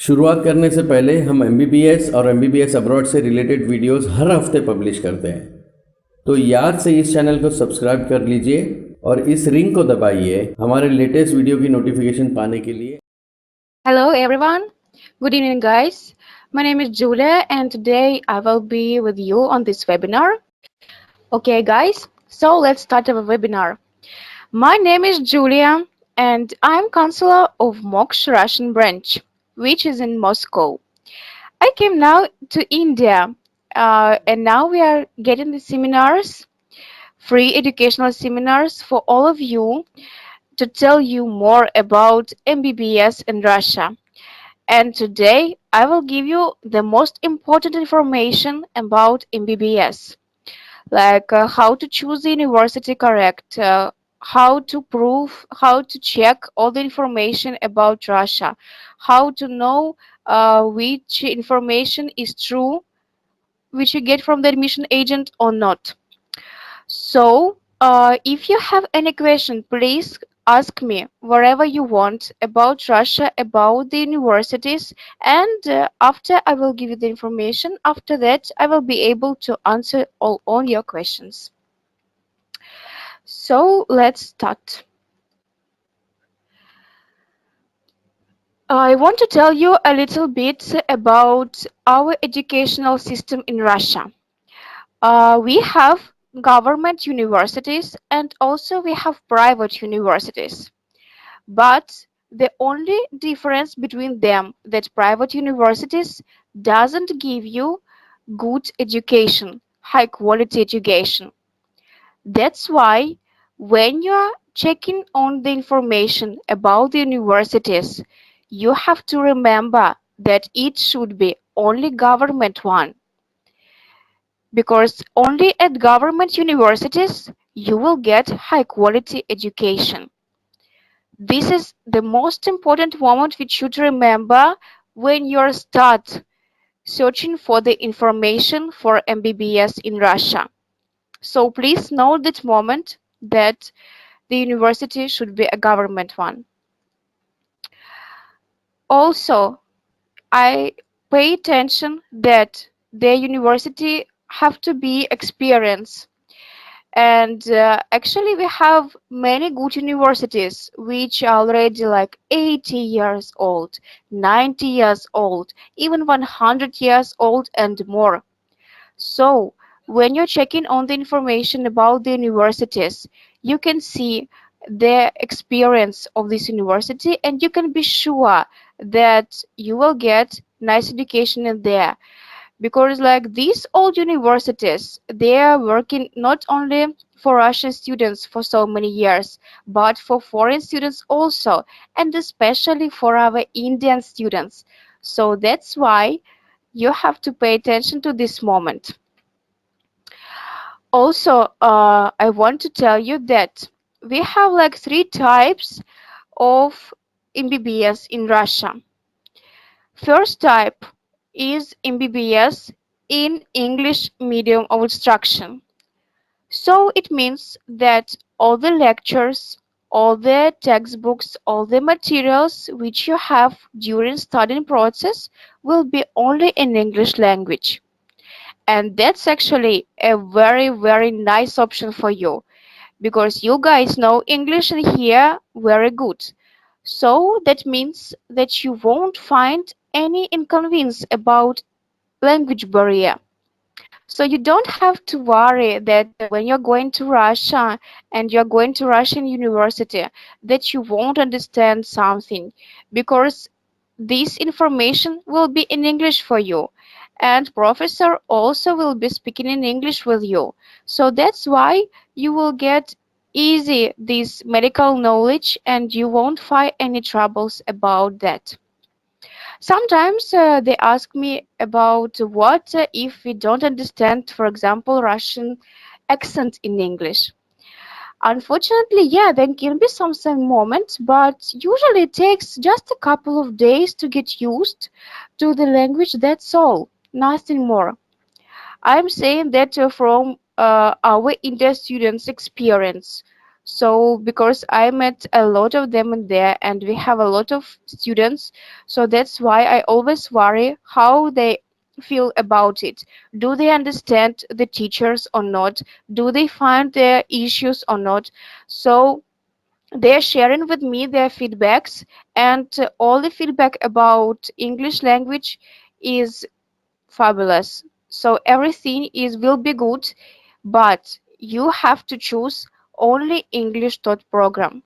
शुरुआत करने से पहले हम MBBS और MBBS अब्रॉड से रिलेटेड वीडियोस हर हफ्ते पब्लिश करते हैं, तो याद से इस चैनल को सब्सक्राइब कर लीजिए और इस रिंग को दबाइए हमारे लेटेस्ट वीडियो की नोटिफिकेशन पाने के लिए। Hello everyone, good evening guys. My name is Julia and today I will be with you on this webinar. Okay guys, so let's start our webinar. My name is Julia and I'm counselor of MOKSH Russian branch, which is in Moscow. I came now to India and now we are getting the seminars, free educational seminars for all of you to tell you more about MBBS in Russia. And today I will give you the most important information about MBBS, like how to choose the university correct, how to prove, how to check all the information about Russia, how to know which information is true, which you get from the admission agent or not. So, if you have any question, please ask me wherever you want about Russia, about the universities, and after I will give you the information. After that, I will be able to answer all your questions. So, let's start. I want to tell you a little bit about our educational system in Russia. We have government universities and also we have private universities. But the only difference between them that private universities doesn't give you good education, high quality education. That's why when you are checking on the information about the universities, you have to remember that it should be only government one because only at government universities you will get high quality education. This is the most important moment which you should remember when you start searching for the information for MBBS in Russia. So please note that moment that the university should be a government one. Also, I pay attention that the university have to be experienced. And actually, we have many good universities which are already like 80 years old, 90 years old, even 100 years old and more. So, when you're checking on the information about the universities, you can see the experience of this university and you can be sure that you will get nice education in there because like these old universities they are working not only for Russian students for so many years but for foreign students also and especially for our Indian students, so that's why you have to pay attention to this moment. Also, I want to tell you that we have like three types of MBBS in Russia. First type is MBBS in English medium of instruction. So it means that all the lectures, all the textbooks, all the materials which you have during studying process will be only in English language. And that's actually a very nice option for you because you guys know English and here very good. So that means that you won't find any inconvenience about language barrier. So you don't have to worry that when you're going to Russia and you're going to Russian university that you won't understand something because this information will be in English for you and professor also will be speaking in English with you. So that's why you will get easy this medical knowledge and you won't find any troubles about that. Sometimes they ask me about what if we don't understand, for example, Russian accent in English. Unfortunately, yeah, there can be some moments, but usually it takes just a couple of days to get used to the language. That's all, nothing more. I'm saying that from our India students' experience. So because I met a lot of them in there and we have a lot of students, so that's why I always worry how they feel about it. Do they understand the teachers or not? Do they find their issues or not? So they're sharing with me their feedbacks, and all the feedback about English language is fabulous. So everything is will be good, but you have to choose only English taught program.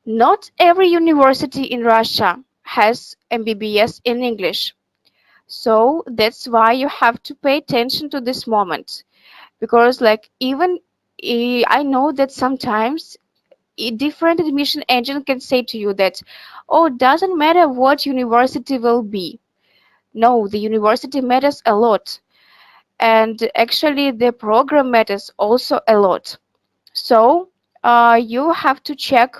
Not every university in Russia has MBBS in English. So that's why you have to pay attention to this moment, because like even I know that sometimes a different admission agent can say to you that, oh, it doesn't matter what university will be. No, the university matters a lot, and actually the program matters also a lot. So you have to check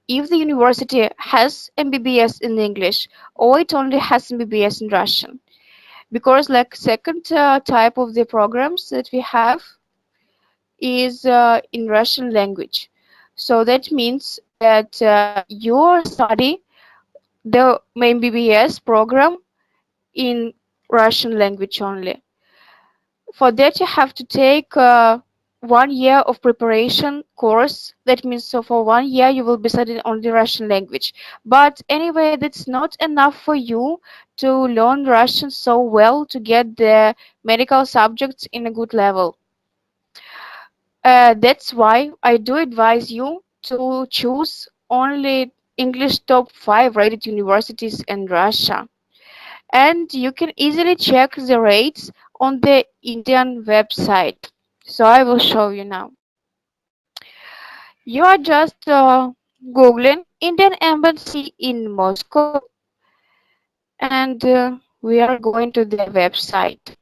if the university has MBBS in English or it only has MBBS in Russian. Because like second type of the programs that we have is in Russian language. So that means that you study the MBBS program in Russian language only. For that, you have to take 1 year of preparation course. That means so for 1 year you will be studying only Russian language. But anyway, that's not enough for you to learn Russian so well to get the medical subjects in a good level. That's why I do advise you to choose only English top 5 rated universities in Russia. And you can easily check the rates on the Indian website. So I will show you now. You are just googling Indian Embassy in Moscow, and we are going to their website.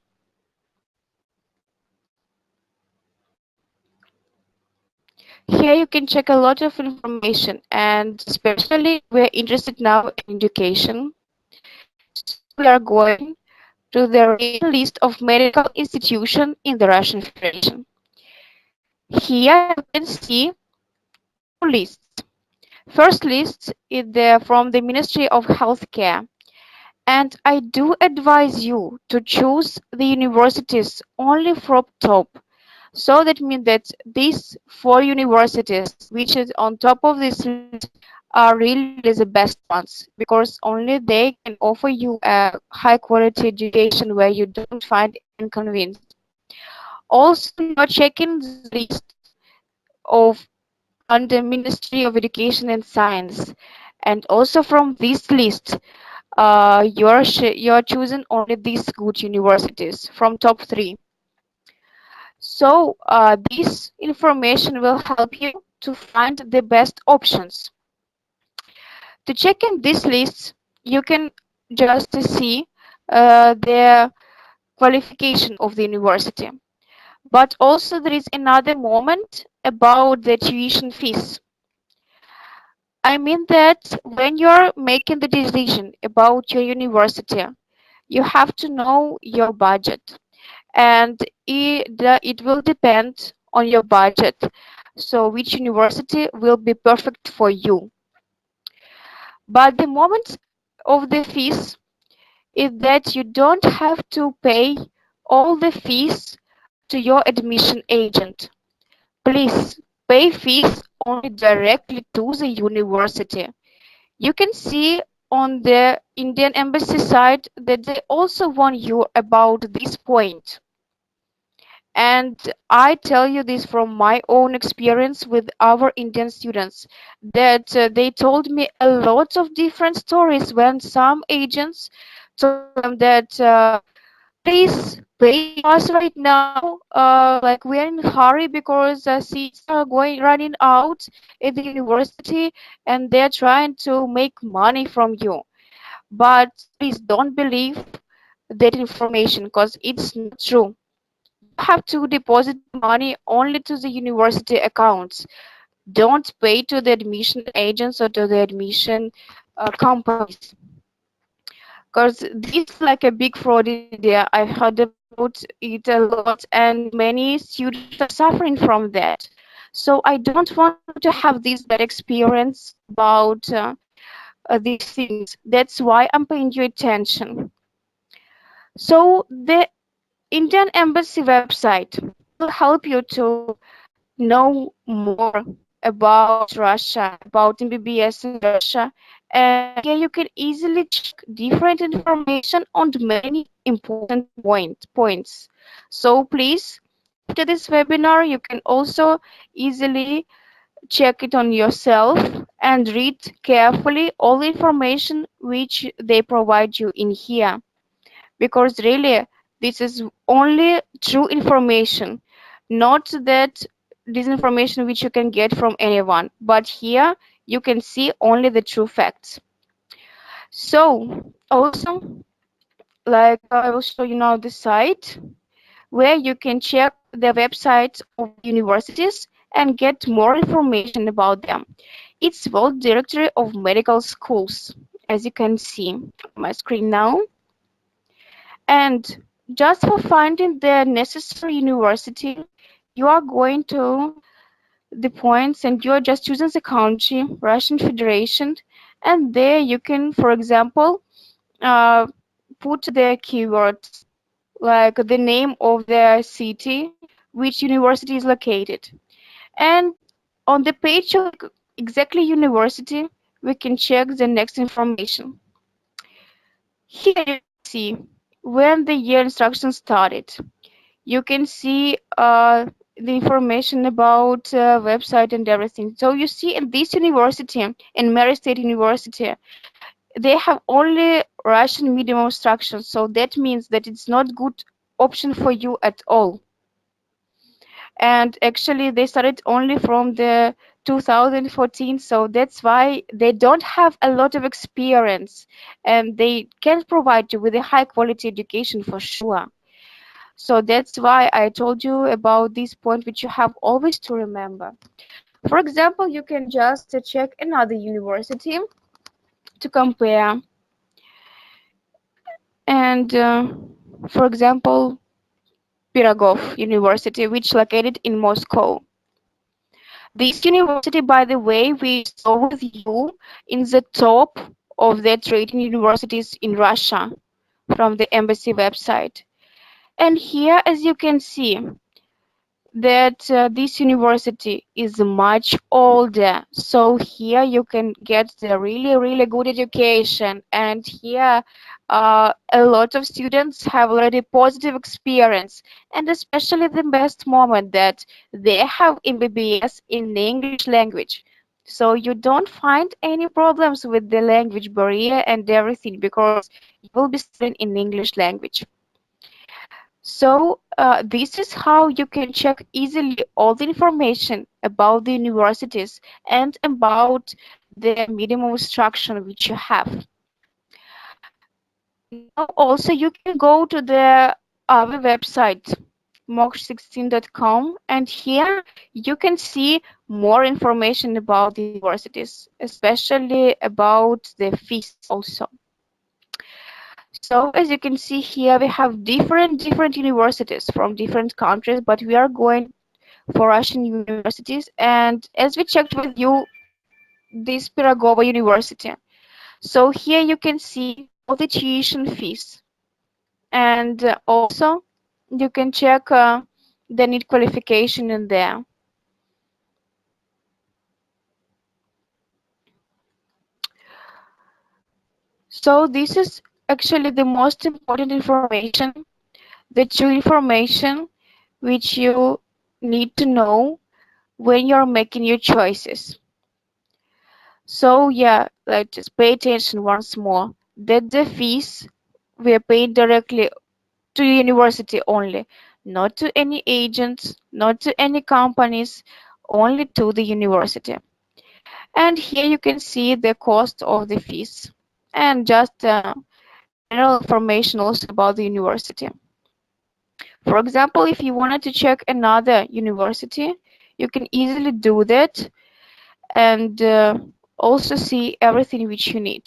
Here you can check a lot of information, and especially we're interested now in education. So we are going to the rating list of medical institution in the Russian Federation. Here you can see two lists. First list is there from the Ministry of Healthcare, and I do advise you to choose the universities only from top. So that means that these four universities, which is on top of this list, are really, really the best ones because only they can offer you a high quality education where you don't find any inconvenience. Also, you are checking this list of under Ministry of Education and Science, and also from this list, you're choosing only these good universities from top three. So this information will help you to find the best options. To check in this list, you can just see the qualification of the university. But also there is another moment about the tuition fees. I mean that when you're making the decision about your university, you have to know your budget, and it will depend on your budget. So which university will be perfect for you. But the moment of the fees is that you don't have to pay all the fees to your admission agent. Please pay fees only directly to the university. You can see on the Indian Embassy side that they also warn you about this point. And I tell you this from my own experience with our Indian students that they told me a lot of different stories when some agents told them that please pay us right now. Like we're in a hurry because seats are going running out at the university, and they're trying to make money from you. But please don't believe that information because it's not true. You have to deposit the money only to the university accounts. Don't pay to the admission agents or to the admission companies, because this is like a big fraud in India. I heard about it a lot, and many students are suffering from that. So I don't want you to have this bad experience about these things. That's why I'm paying you attention. So the Indian Embassy website will help you to know more about Russia, about MBBS in Russia, and here you can easily check different information on many important points. So please, after this webinar, you can also easily check it on yourself and read carefully all the information which they provide you in here, because really this is only true information, not that disinformation which you can get from anyone, but here you can see only the true facts. So also, like I will show you now the site where you can check the websites of the universities and get more information about them. It's World Directory of Medical Schools, as you can see on my screen now. And just for finding the necessary university, you are going to the points and you are just choosing the country, Russian Federation, and there you can, for example, uh, put the keywords like the name of the city, which university is located. And on the page of exactly university, we can check the next information. Here you can see when the year instruction started. You can see the information about website and everything. So you see in this university, in Mary State University, they have only Russian medium instruction. So that means that it's not good option for you at all. And actually they started only from the 2014, so that's why they don't have a lot of experience and they can provide you with a high quality education for sure. So that's why I told you about this point, which you have always to remember. For example, you can just check another university to compare. And for example, Pirogov University, which located in Moscow. This university, by the way, we saw with you in the top of the rating universities in Russia from the embassy website. And here, as you can see, that this university is much older, so here you can get the really good education, and here a lot of students have already positive experience, and especially the best moment that they have MBBS in the English language. So you don't find any problems with the language barrier and everything, because you will be studying in English language. So this is how you can check easily all the information about the universities and about the minimum instruction which you have. Now also you can go to the our website moksh16.com, and here you can see more information about the universities, especially about the fees also. So as you can see here, we have different universities from different countries, but we are going for Russian universities. And as we checked with you, this Pirogova University. So here you can see all the tuition fees, and also you can check the NEET qualification in there. So this is actually the most important information, the true information which you need to know when you're making your choices. So yeah, like just pay attention once more that the fees were paid directly to the university only, not to any agents, not to any companies, only to the university. And here you can see the cost of the fees and just general information also about the university. For example, if you wanted to check another university, you can easily do that and also see everything which you need.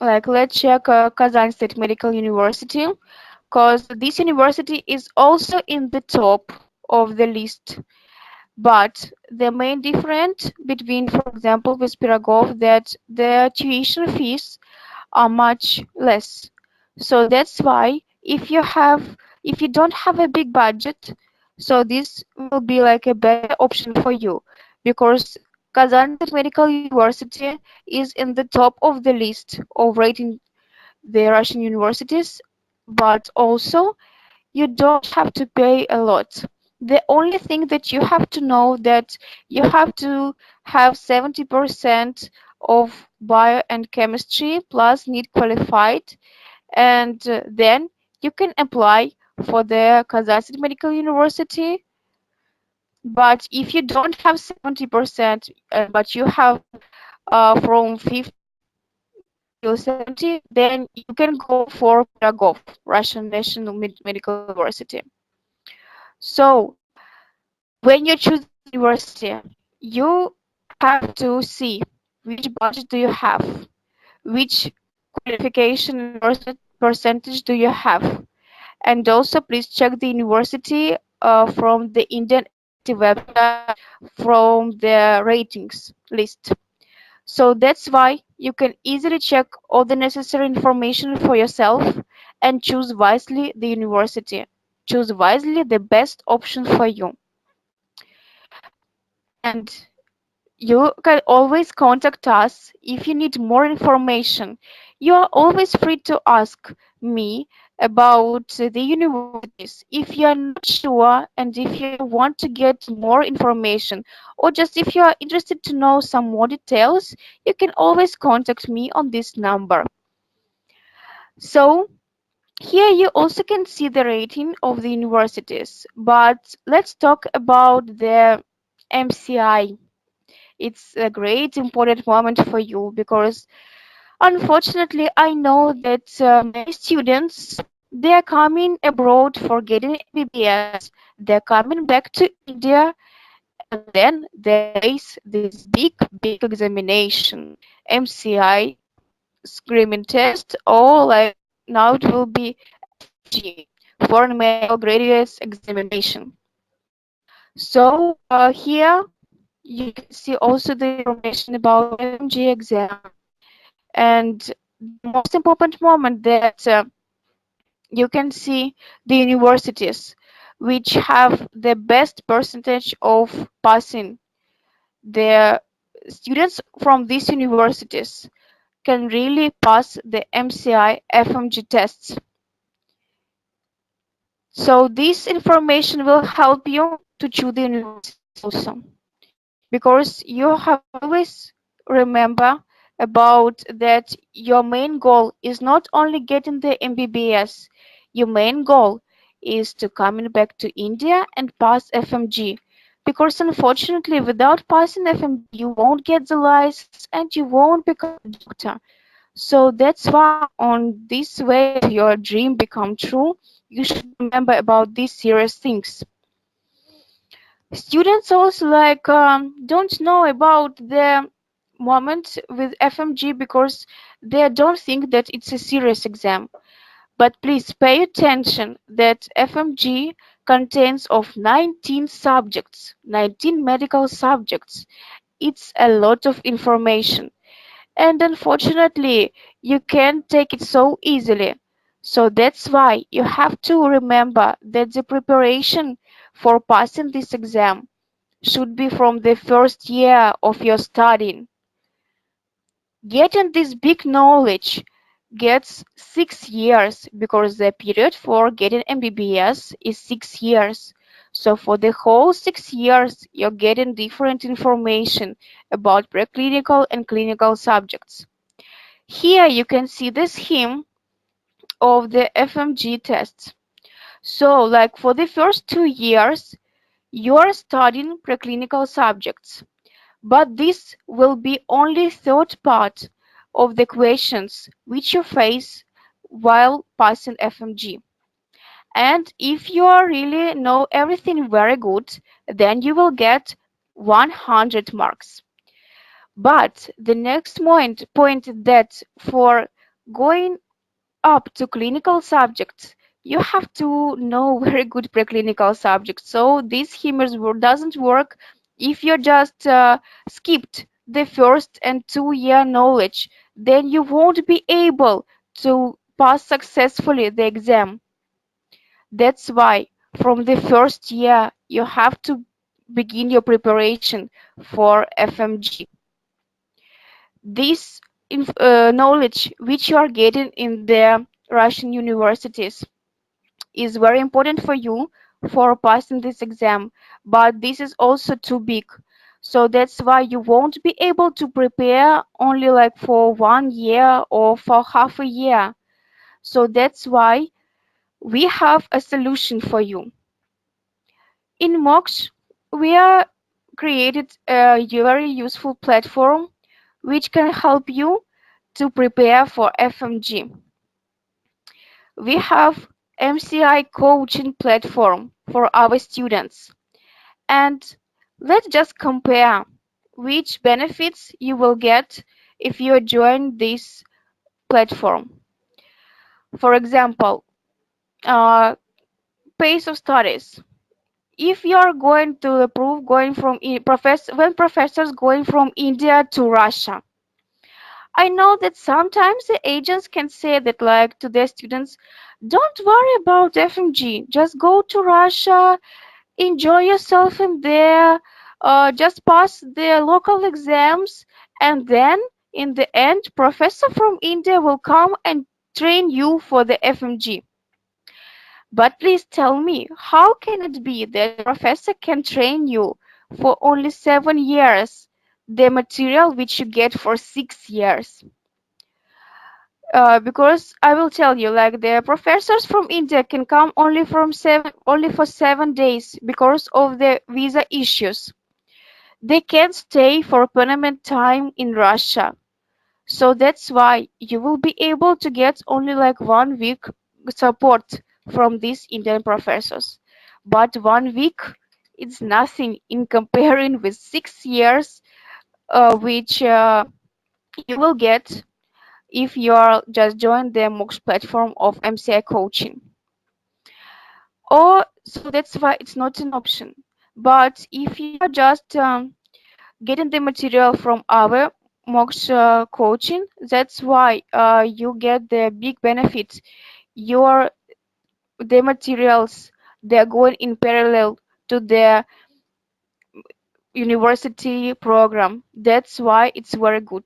Like let's check Kazan State Medical University, because this university is also in the top of the list. But the main difference between, for example, with Pirogov, that the tuition fees are much less. So that's why if you don't have a big budget, so this will be like a better option for you, because Kazan Medical University is in the top of the list of rating the Russian universities, but also you don't have to pay a lot. The only thing that you have to know that you have to have 70% of bio and chemistry plus need qualified, and then you can apply for the Kazakh Medical University. But if you don't have 70%, but you have from 50 till 70, then you can go for Pirogov, Russian National Medical University. So when you choose the university, you have to see which budget do you have, which qualification and percentage do you have, and also please check the university from the Indian MIT website from the ratings list. So that's why you can easily check all the necessary information for yourself and choose wisely the university. Choose wisely the best option for you. And you can always contact us if you need more information. You are always free to ask me about the universities. If you are not sure and if you want to get more information, or just if you are interested to know some more details, you can always contact me on this number. So, here you also can see the rating of the universities, but let's talk about the MCI. It's a great important moment for you because unfortunately I know that many students, they are coming abroad for getting MBBS, they're coming back to India, and then they face this big examination, MCI screening test, or like now it will be FMG, foreign medical graduates examination. So here you can see also the information about FMG exam, and the most important moment that you can see the universities which have the best percentage of passing. The students from these universities can really pass the MCI FMG tests. So this information will help you to choose the universities also, because you have to always remember about that your main goal is not only getting the MBBS, your main goal is to coming back to India and pass FMG, because unfortunately without passing FMG you won't get the license and you won't become a doctor. So that's why on this way that your dream become true, you should remember about these serious things. Students also like don't know about the moment with FMG because they don't think that it's a serious exam. But please pay attention that FMG contains of 19 subjects, 19 medical subjects. It's a lot of information, and unfortunately you can't take it so easily. So that's why you have to remember that the preparation for passing this exam should be from the first year of your studying. Getting this big knowledge gets 6 years because the period for getting MBBS is 6 years. So for the whole 6 years, you're getting different information about preclinical and clinical subjects. Here you can see the scheme of the FMG tests. So like for the first 2 years, you are studying preclinical subjects, but this will be only third part of the questions which you face while passing FMG. And if you are really know everything very good, then you will get 100 marks. But the next point that for going up to clinical subjects, you have to know very good preclinical subjects. So this doesn't work if you just skipped the first and 2 year knowledge. Then you won't be able to pass successfully the exam. That's why from the first year you have to begin your preparation for FMG. This knowledge which you are getting in the Russian universities is very important for you for passing this exam, but this is also too big. So that's why you won't be able to prepare only like for 1 year or for half a year. So that's why we have a solution for you. In MOKSH, we are created a very useful platform which can help you to prepare for FMG. We have MCI coaching platform for our students. And let's just compare which benefits you will get if you join this platform. For example, uh, pace of studies. If you are going to approve going from when professors going from India to Russia, I know that sometimes the agents can say that like to their students, don't worry about FMG, just go to Russia, enjoy yourself in there, just pass the local exams, and then in the end, professor from India will come and train you for the FMG. But please tell me, how can it be that professor can train you for only 7 years, the material which you get for 6 years? Because I will tell you, like the professors from India can come only for 7 days because of the visa issues. They can't stay for permanent time in Russia. So that's why you will be able to get only like 1 week support from these Indian professors. But 1 week is nothing in comparing with 6 years, which you will get if you are just join the MOOCs platform of MCI coaching. Or so that's why it's not an option. But if you are just getting the material from our MOOCs coaching, that's why you get the big benefits. Your the materials they are going in parallel to the university program. That's why it's very good.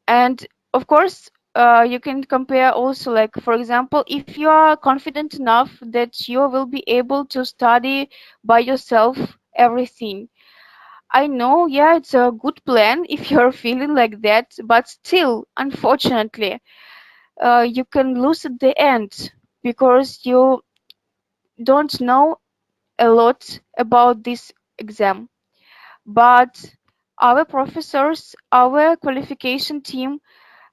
And of course, you can compare also, like for example, if you are confident enough that you will be able to study by yourself everything. I know, yeah, it's a good plan if you're feeling like that, but still, unfortunately, you can lose at the end because you don't know a lot about this exam. But our professors, our qualification team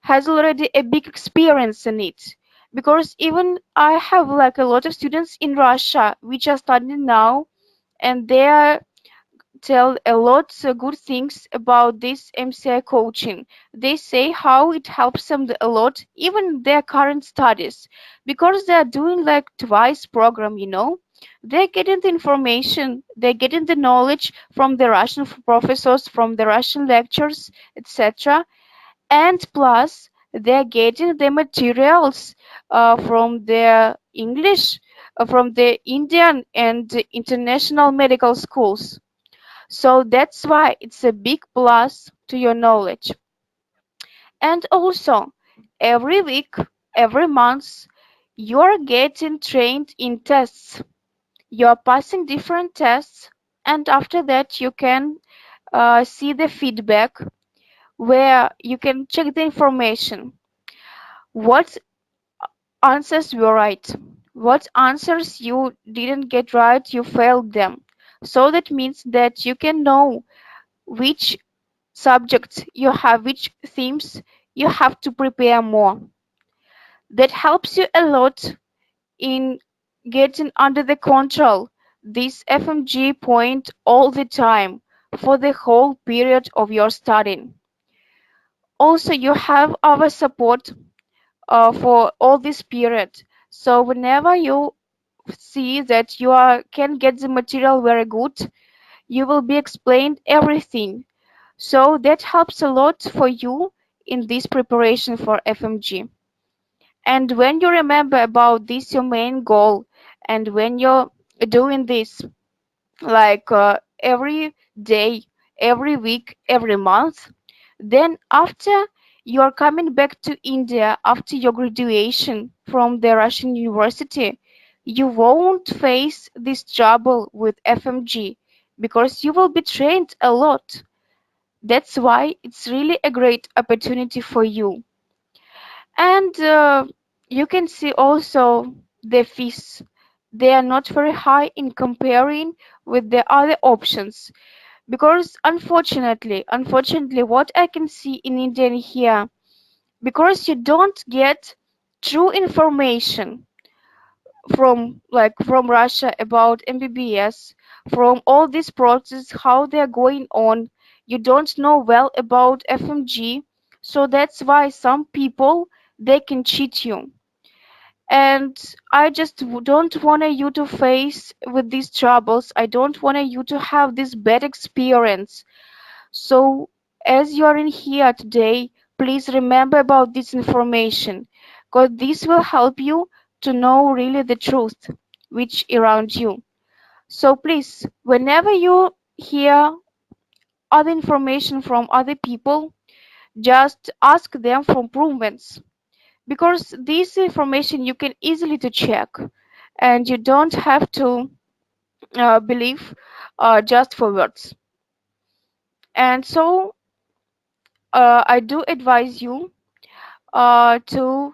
has already a big experience in it. Because even I have like a lot of students in Russia which are studying now, and they are tell a lot of good things about this MCI coaching. They say how it helps them a lot, even in their current studies, because they are doing like twice program, you know. They're getting the information, they're getting the knowledge from the Russian professors, from the Russian lectures, etc. And plus, they're getting the materials from the English, from the Indian and international medical schools. So that's why it's a big plus to your knowledge. And also, every week, every month, you're getting trained in tests. You're passing different tests, and after that, you can see the feedback where you can check the information. What answers were right? What answers you didn't get right, you failed them. So that means that you can know which subjects you have, which themes you have to prepare more. That helps you a lot in getting under the control this FMG point all the time for the whole period of your studying. Also, you have our support for all this period. So whenever you see that you are can get the material very good, you will be explained everything. So that helps a lot for you in this preparation for FMG. And when you remember about this your main goal, and when you're doing this like every day, every week, every month, then after you're coming back to India after your graduation from the Russian university, you won't face this trouble with FMG because you will be trained a lot. That's why it's really a great opportunity for you. And you can see also the fees. They are not very high in comparing with the other options because unfortunately, what I can see in India here, because you don't get true information from Russia about MBBS, from all this process, how they're going on. You don't know well about FMG, so that's why some people they can cheat you. And I just don't want you to face with these troubles. I don't want you to have this bad experience. So, as you are in here today, please remember about this information because this will help you to know really the truth which around you. So, please, whenever you hear other information from other people, just ask them for improvements because this information you can easily to check and you don't have to believe just for words. And so, I do advise you to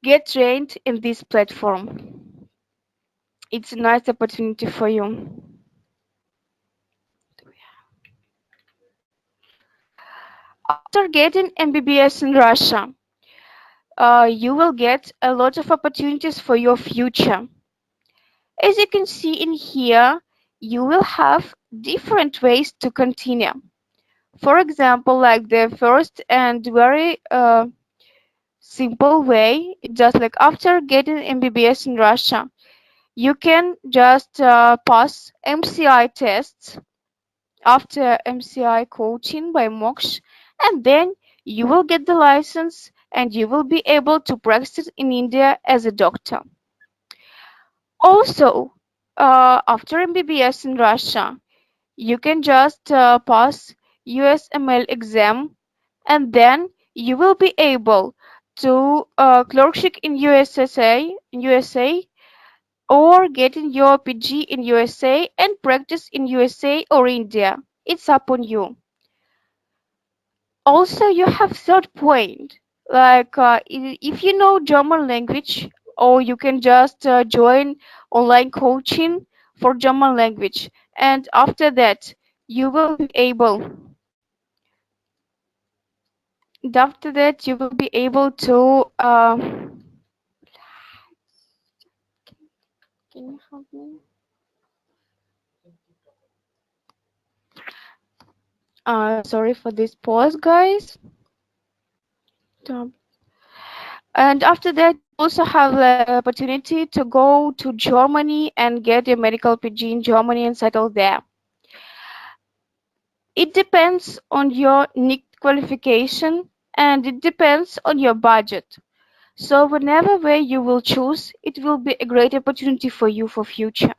get trained in this platform. It's a nice opportunity for you. After getting MBBS in Russia, you will get a lot of opportunities for your future. As you can see in here, you will have different ways to continue. For example, like the first and very simple way, just like after getting MBBS in Russia, you can just pass MCI tests after MCI coaching by MOKSH, and then you will get the license and you will be able to practice in India as a doctor. Also, after MBBS in Russia, you can just pass USML exam and then you will be able to clerkship in USA or getting your PG in USA and practice in USA or India. It's up on you. Also, you have third point, like if you know German language, or you can just join online coaching for German language, and after that, you will be able. After that, you will be able to. Can you help me? Sorry for this pause, guys. Um, And after that, you also have the opportunity to go to Germany and get a medical PG in Germany and settle there. It depends on your NIC qualification and it depends on your budget. So whenever way you will choose, it will be a great opportunity for you for future.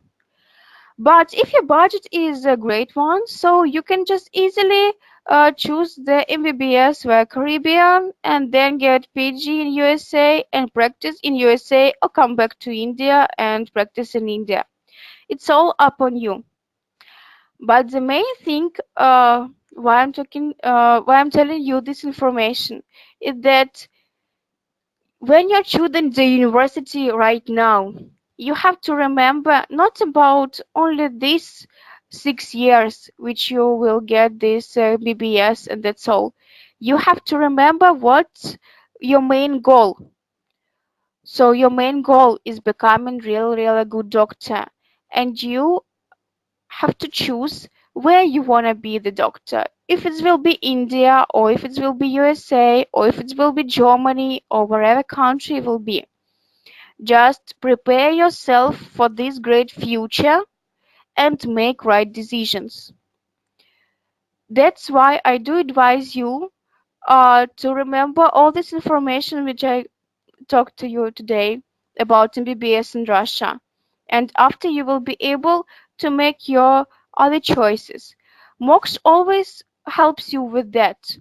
But if your budget is a great one, so you can just easily choose the MBBS via Caribbean and then get PG in USA and practice in USA or come back to India and practice in India. It's all up on you. But the main thing why I'm telling you this information is that when you're choosing the university right now, you have to remember not about only these 6 years which you will get this BBS and that's all. You have to remember what's your main goal. So your main goal is becoming really good doctor, and you have to choose where you want to be the doctor. If it will be India, or if it will be USA, or if it will be Germany, or wherever country it will be. Just prepare yourself for this great future and make right decisions. That's why I do advise you to remember all this information which I talked to you today about MBBS in Russia. And after you will be able to make your other choices. MOKSH always helps you with that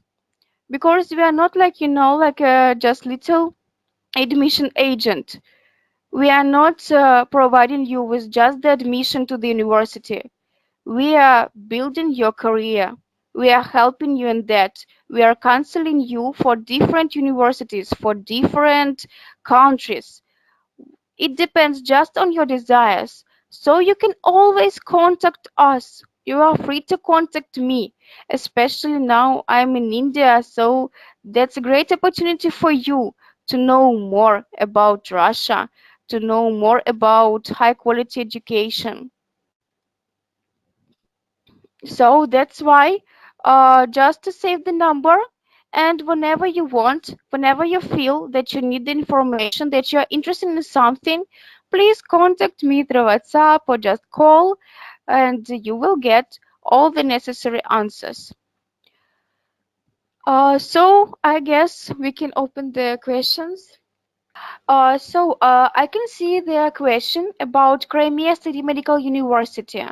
because we are not like, like just little admission agent. We are not providing you with just the admission to the university. We are building your career. We are helping you in that. We are counseling you for different universities, for different countries. It depends just on your desires. So you can always contact us. You are free to contact me, especially now I'm in India. So that's a great opportunity for you to know more about Russia, to know more about high quality education. So that's why just to save the number, and whenever you want, whenever you feel that you need the information, that you're interested in something, please contact me through WhatsApp or just call, and you will get all the necessary answers. So I guess we can open the questions. I can see the question about Crimea City Medical University.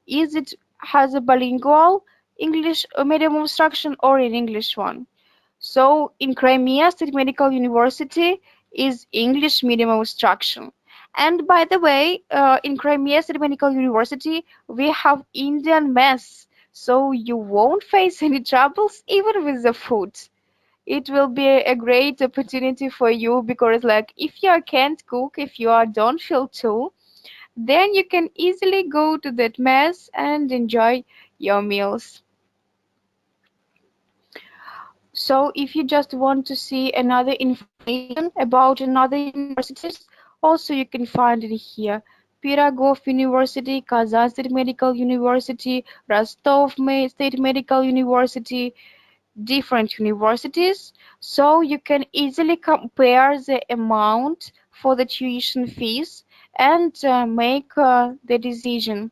Is it has a bilingual English medium instruction or an English one? So in Crimea State Medical University is English medium instruction. And by the way, in Crimea State Medical University, we have Indian mess. So you won't face any troubles even with the food. It will be a great opportunity for you because like if you can't cook, if you are don't feel to, then you can easily go to that mess and enjoy your meals. So if you just want to see another information about another universities, also you can find it here. Pirogov University, Kazan State Medical University, Rostov State Medical University, different universities. So you can easily compare the amount for the tuition fees and make the decision.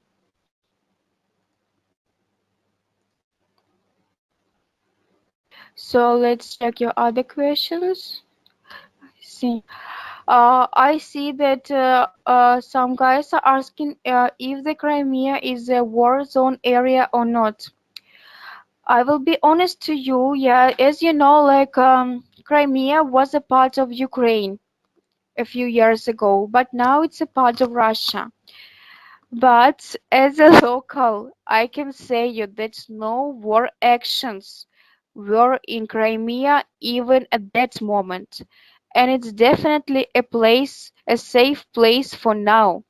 So let's check your other questions. See. I see that some guys are asking if the Crimea is a war zone area or not. I will be honest to you, yeah, as you know, like Crimea was a part of Ukraine a few years ago, but now it's a part of Russia. But as a local, I can say you that no war actions were in Crimea even at that moment. And it's definitely a place, a safe place for now.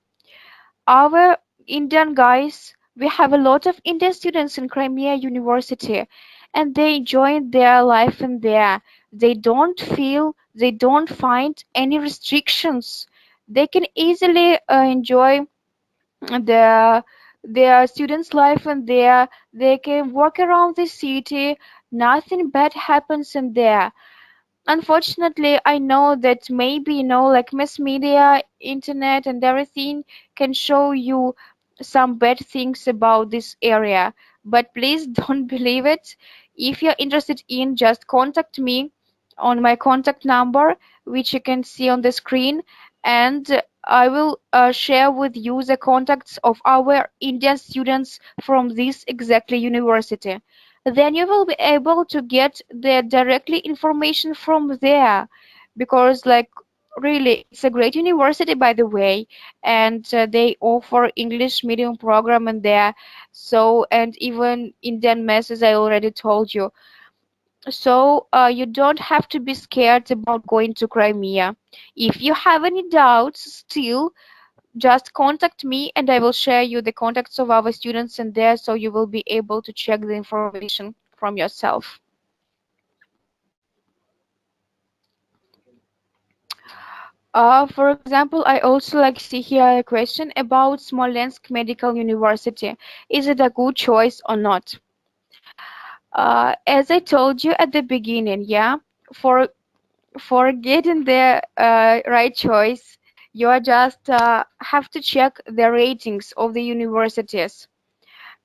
Our Indian guys, we have a lot of Indian students in Crimea University, and they enjoy their life in there. They don't find any restrictions. They can easily enjoy their their students' life in there. They can walk around the city. Nothing bad happens in there. Unfortunately, I know that maybe, like mass media, internet, and everything can show you some bad things about this area. But please don't believe it. If you're interested in, just contact me on my contact number, which you can see on the screen, and I will share with you the contacts of our Indian students from this exactly university. Then you will be able to get the directly information from there because like really it's a great university by the way, and they offer English medium program in there, so and even Indian mess as I already told you. So you don't have to be scared about going to Crimea. If you have any doubts still, just contact me and I will share you the contacts of our students in there so you will be able to check the information from yourself. For example, I also like see here a question about Smolensk Medical University. Is it a good choice or not? As I told you at the beginning, yeah, for getting the right choice, You are just have to check the ratings of the universities,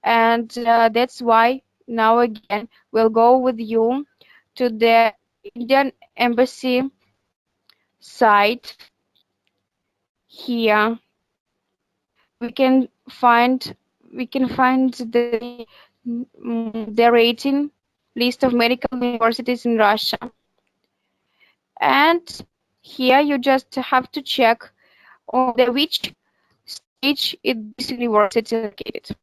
and that's why now again we'll go with you to the Indian Embassy site. Here we can find the rating list of medical universities in Russia, and here you just have to check on the which stage is this university located.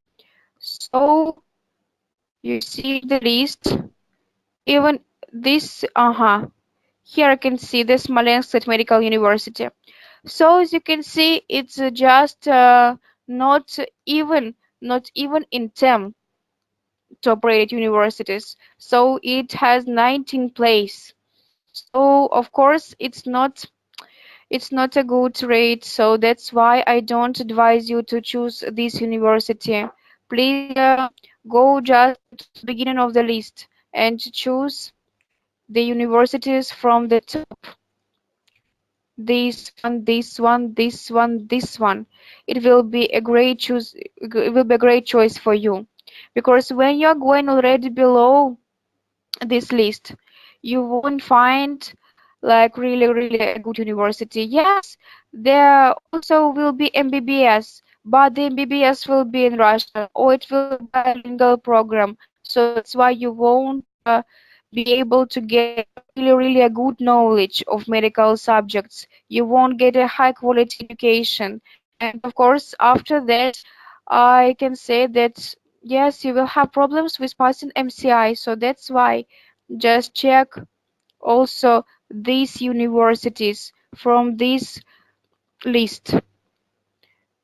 So you see the list, even this, here I can see the Smolensk State Medical University. So as you can see, it's just not even not even in 10 top rated universities. So it has 19 place. So of course it's not a good rate. So that's why I don't advise you to choose this university. Please go just to the beginning of the list and choose the universities from the top. This one, this one, this one, this one. It will be a great choose. It will be a great choice for you, because when you're going already below this list, you won't find like really a good university. Yes, there also will be MBBS, but the MBBS will be in Russian or it will be bilingual program. So that's why you won't be able to get really a good knowledge of medical subjects. You won't get a high quality education. And of course, after that, I can say that yes, you will have problems with passing MCI. So that's why just check also these universities from this list.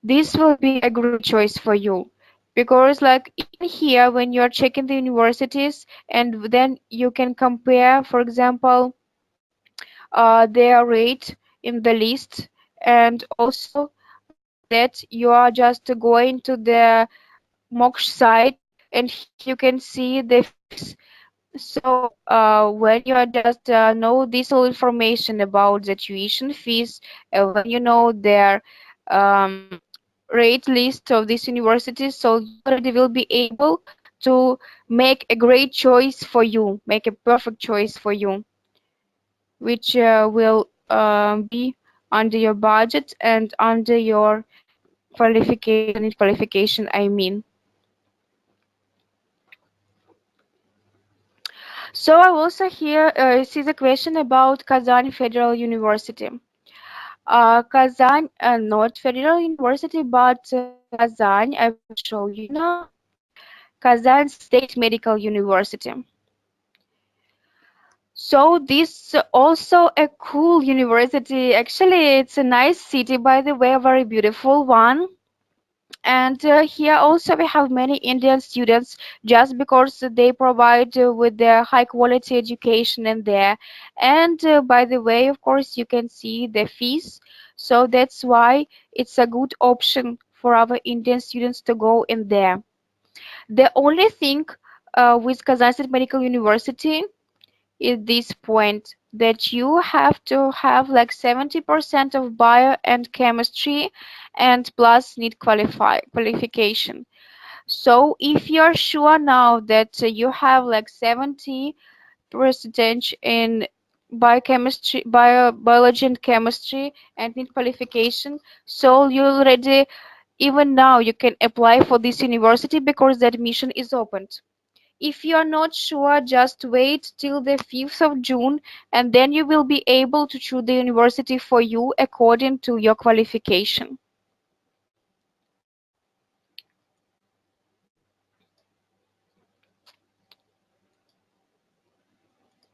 This will be a great choice for you, because like even here when you are checking the universities and then you can compare, for example, their rate in the list, and also after that you are just going to the MOKSH site and here you can see the fees. So, when you are just know this all information about the tuition fees, when you know their um, rate list of these universities, so you already will be able to make a great choice for you, make a perfect choice for you, which will be under your budget and under your qualification, I mean. So I also here see the question about Kazan Federal University. Kazan, not Federal University, but Kazan, I will show you now. Kazan State Medical University. So this also a cool university. Actually, it's a nice city, by the way, a very beautiful one. And here also we have many Indian students just because they provide with their high quality education in there. And by the way, of course, you can see the fees. So that's why it's a good option for our Indian students to go in there. The only thing with Kazan State Medical University is this point that you have to have like 70% of bio and chemistry and plus need qualification. So if you're sure now that you have like 70 percentage in biochemistry, biology and chemistry and need qualification, so you already, even now you can apply for this university because the admission is opened. If you're not sure, just wait till the 5th of June and then you will be able to choose the university for you according to your qualification.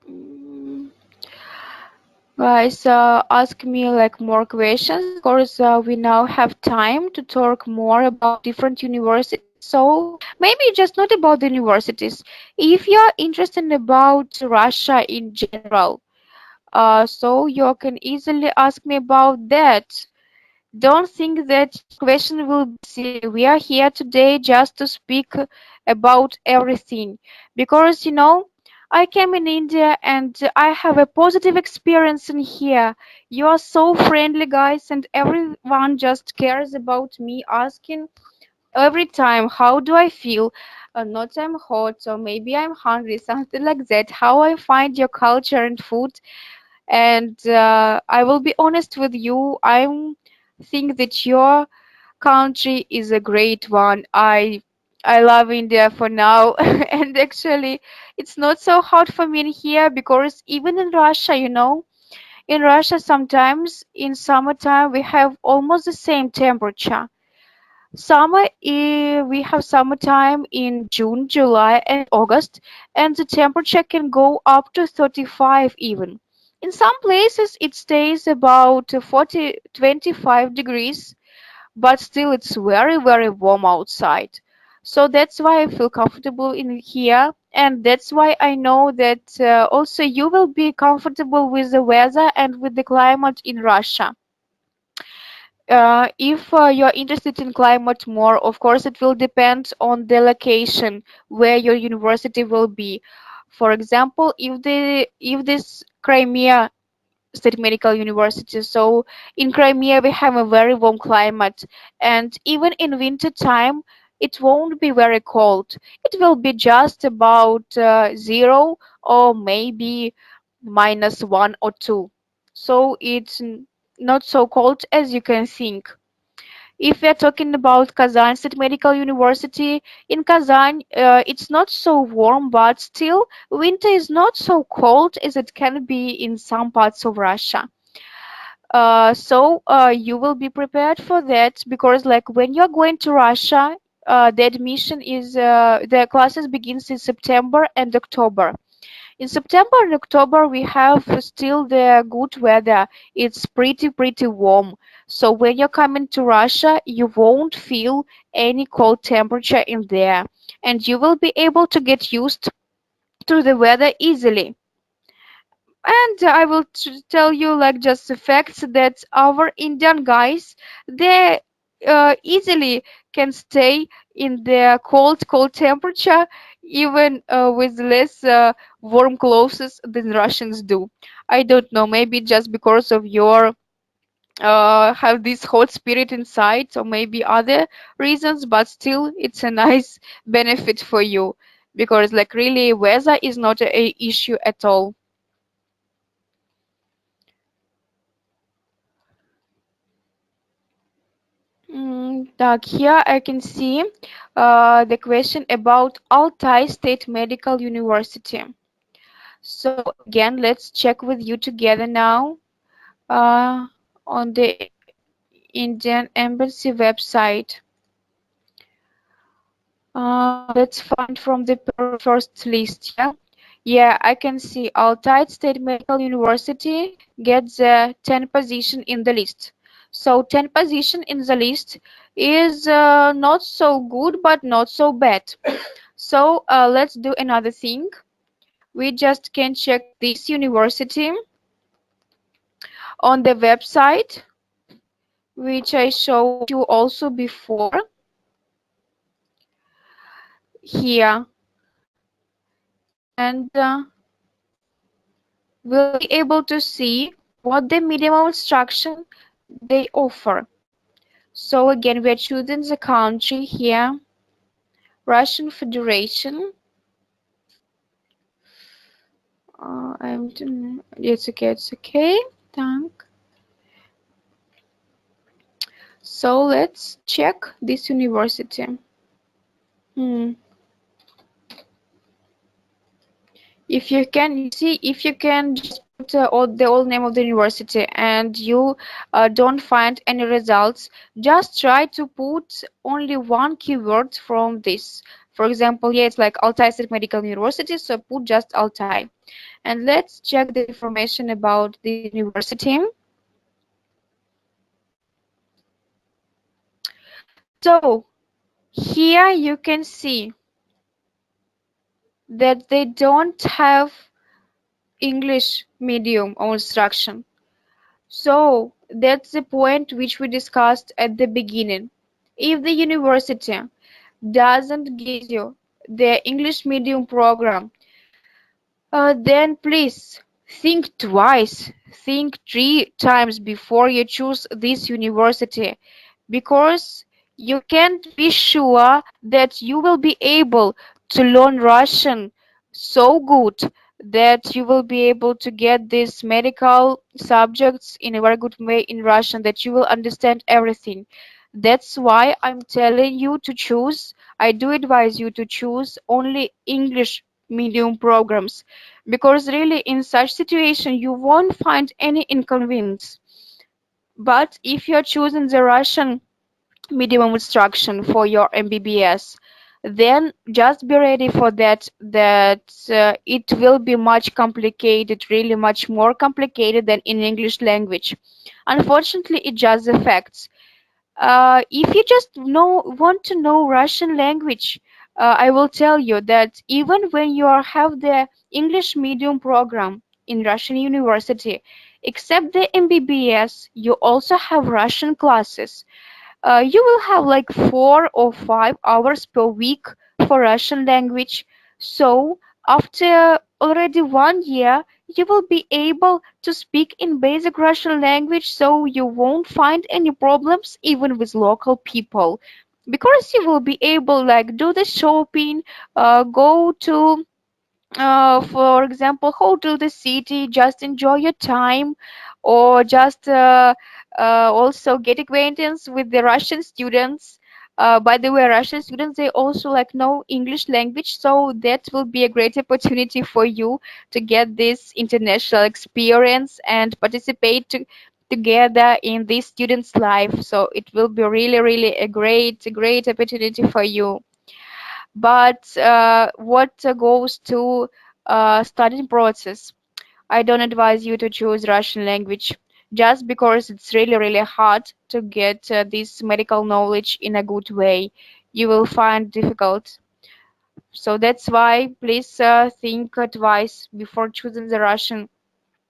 Mm, Guys, ask me like more questions because we now have time to talk more about different universities. So maybe just not about the universities. If you're interested about Russia in general, so you can easily ask me about that. Don't think that your question will be silly. We are here today just to speak about everything because I came in India and I have a positive experience in here. You are so friendly, guys, and everyone just cares about me, asking every time how do I feel. Not I'm hot or maybe I'm hungry, something like that. How I find your culture and food. And I will be honest with you, I think that your country is a great one. I love India for now, and actually, it's not so hot for me in here because even in Russia, in Russia sometimes in summertime we have almost the same temperature. We have summertime in June, July, and August, and the temperature can go up to 35 even. In some places, it stays about 25 degrees, but still it's very, very warm outside. So that's why I feel comfortable in here, and that's why I know that also you will be comfortable with the weather and with the climate in Russia. If you're interested in climate more, of course, it will depend on the location where your university will be. For example, if this Crimea State Medical University, so in Crimea we have a very warm climate, and even in winter time, it won't be very cold. It will be just about zero or maybe -1 or 2. So it's not so cold as you can think. If we are talking about Kazan State Medical University, in Kazan, it's not so warm, but still, winter is not so cold as it can be in some parts of Russia. So you will be prepared for that because, like, when you're going to Russia, the classes begins in September and October. In September and October, we have still the good weather. It's pretty warm. So when you're coming to Russia, you won't feel any cold temperature in there, and you will be able to get used to the weather easily. And I will tell you like just the facts that our Indian guys, they easily can stay in the cold temperature even with less warm clothes than Russians do. I don't know, maybe just because of your have this hot spirit inside, or maybe other reasons, but still it's a nice benefit for you because like really weather is not a issue at all. Here I can see the question about Altai State Medical University. So again, let's check with you together now uh, on the Indian Embassy website. Let's find from the first list. Yeah, I can see Altai State Medical University gets 10 position in the list. So 10 position in the list is not so good, but not so bad. So let's do another thing. We just can check this university on the website, which I showed you also before here, and we'll be able to see what the minimum instruction they offer. So again, we are choosing the country here, Russian Federation. It's okay. Thank. So let's check this university. Hmm. If you can, you see, if you can just put the old name of the university and you don't find any results, just try to put only one keyword from this. For example, yeah, it's like Altai State Medical University, so put just Altai. And let's check the information about this university. So here you can see that they don't have English medium or instruction. So that's the point which we discussed at the beginning. If the university doesn't give you the English medium program, then please think twice, think 3 times before you choose this university, because you can't be sure that you will be able to learn Russian so good that you will be able to get these medical subjects in a very good way in Russian, that you will understand everything. That's why I'm telling you to choose. I do advise you to choose only English medium programs, because really in such situation you won't find any inconvenience. But if you're choosing the Russian minimum instruction for your MBBS, then just be ready for that it will be much complicated, really much more complicated than in English language. Unfortunately, it just the facts. If you just want to know Russian language, I will tell you that even when you have the English medium program in Russian university, except the MBBS, you also have Russian classes. You will have like 4 or 5 hours per week for Russian language. So after already 1 year, you will be able to speak in basic Russian language, so you won't find any problems even with local people, because you will be able like do the shopping, go to for example, go to the city, just enjoy your time, or just also get acquaintance with the Russian students. By the way, Russian students, they also like know English language, so that will be a great opportunity for you to get this international experience and participate together in this student's life. So it will be really, really a great opportunity for you. But what goes to studying process, I don't advise you to choose Russian language, just because it's really, really hard to get this medical knowledge in a good way. You will find difficult. So that's why please think twice before choosing the Russian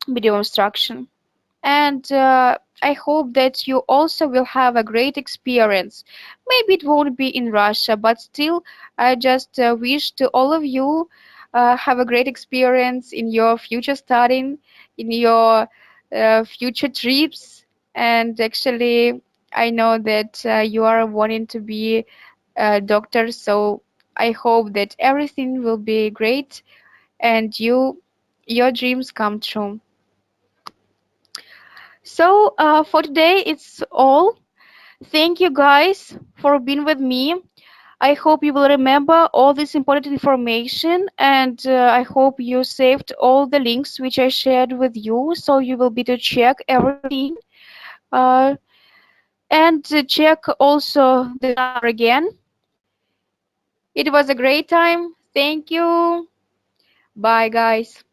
video instruction. And I hope that you also will have a great experience. Maybe it won't be in Russia, but still, I just wish to all of you have a great experience in your future studying, in your future trips. And actually, I know that you are wanting to be a doctor, so I hope that everything will be great and your dreams come true. So for today, it's all. Thank you guys for being with me. I hope you will remember all this important information, and I hope you saved all the links which I shared with you, so you will be to check everything uh, and check also the number again. It was a great time. Thank you. Bye, guys.